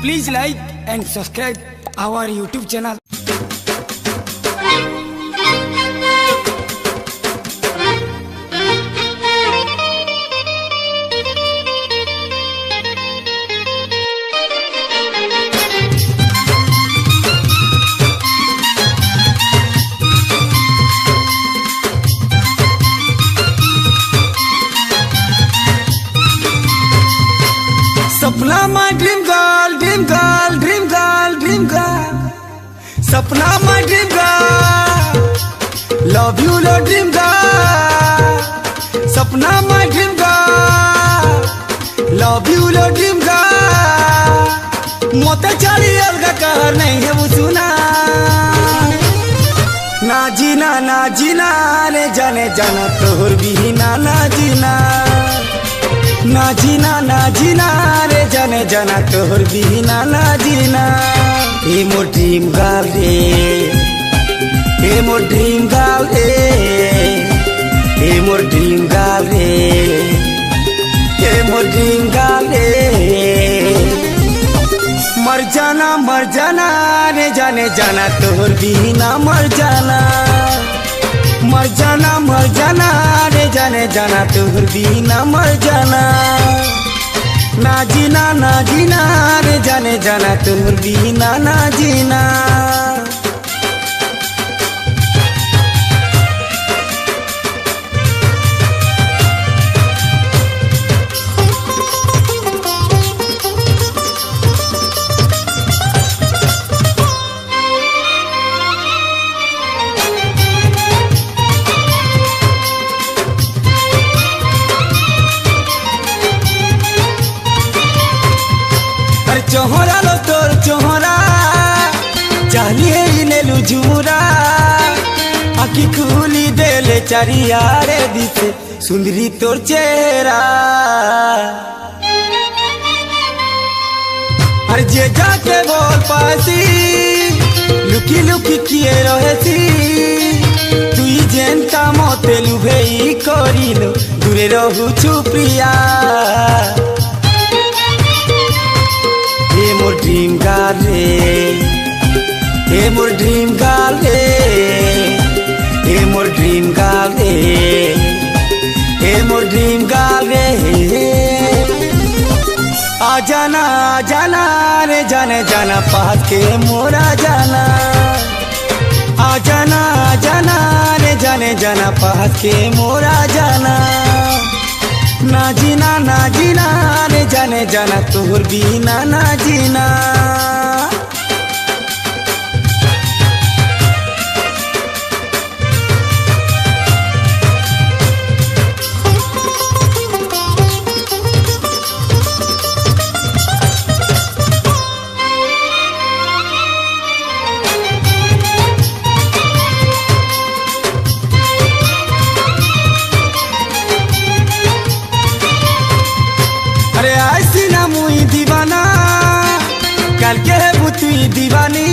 Please like and subscribe our YouTube channel. Sapna my dream girl, dream girl, dream girl, dream girl. Sapna my dream girl, love you Lord dream girl. Sapna my dream girl, love you Lord dream girl. मोते चाली अलगा कहर नहीं है वो सुना। ना जीना रे जाने जाना तोहर भी ना जीना। ना जीना रे जाने जाना तोहर बिना ना जीना। हे मोर ड्रीम गर्ल रे, हे मोर ड्रीम गर्ल रे, हे मोर ड्रीम गर्ल रे, हे मोर ड्रीम गर्ल रे। मर जाना रे जाने जाना तोहर बिना मर जाना। मर जाना रे जाने जाना तोहर बिना मर जाना। ना जीना रे जाने जाना तोहर बिना ना जीना। चोहरा लो तोर चोहरा चाहिए नेलु झूरा। आखी खुली देले चारियारे दिसे सुंदरी तोर चेहरा। अरे जे जाके बोल पासी लुकी लुकी किए रहेसी। तुई जेनता मोते लुभेई करिलो दूरे रहू चुप्रिया। हे मोर ड्रीम गर्ल रे, हे मोर ड्रीम गर्ल रे, हे मोर ड्रीम गर्ल रे, हे मोर ड्रीम गर्ल रे। आ जाना रे जाने जाना पास के मोरा जाना। आ जाना रे जाने जाना पास के मोरा जाना। ना जीना रे जाने जाना तोहर बिना ना जीना। अरे ऐसी ना मुई दीवाना कल के है बुतुई दीवानी।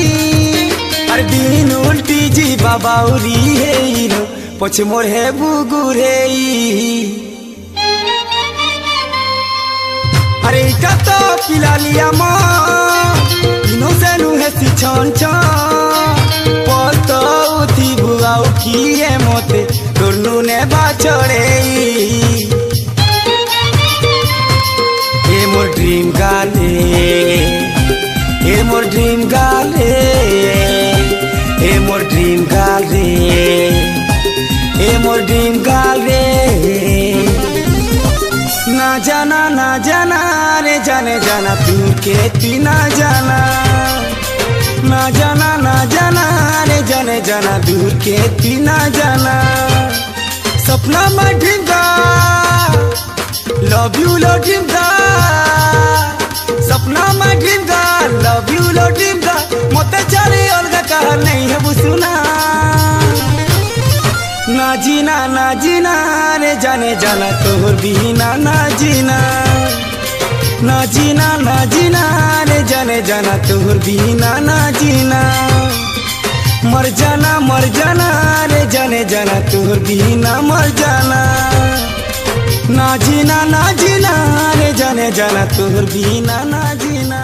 अरे दिन उल्टी जी बाबाउरी है इनो पछ मोर है बुगुर है। अरे इका तो पिला लिया माँ इनो से नु है सी छन पल तो उठी बुआउ की है मोते दोनों ने बाचड़े। हे मोर ड्रीम गर्ल रे, हे मोर ड्रीम गर्ल रे, हे मोर ड्रीम गर्ल रे, हे मोर ड्रीम गर्ल रे। ना जाना रे जाने जाना दूर के तू ना जाना। ना जाना रे जाने जाना दूर के तू ना जाना। सपना my dream girl, love you Lord dream girl. Sapna my dream girl, love you Lord dream girl. मोते चाली अलगा कहर नहीं है वो सुना। ना जीना रे जाने जाना तोहर बिना ना जीना। ना जीना रे जाने जाना तोहर बिना ना जीना। मर जाना रे जाने जाना तोहर बिना मर जाना। ना जीना रे जाने जाना तोहर बिना ना जीना।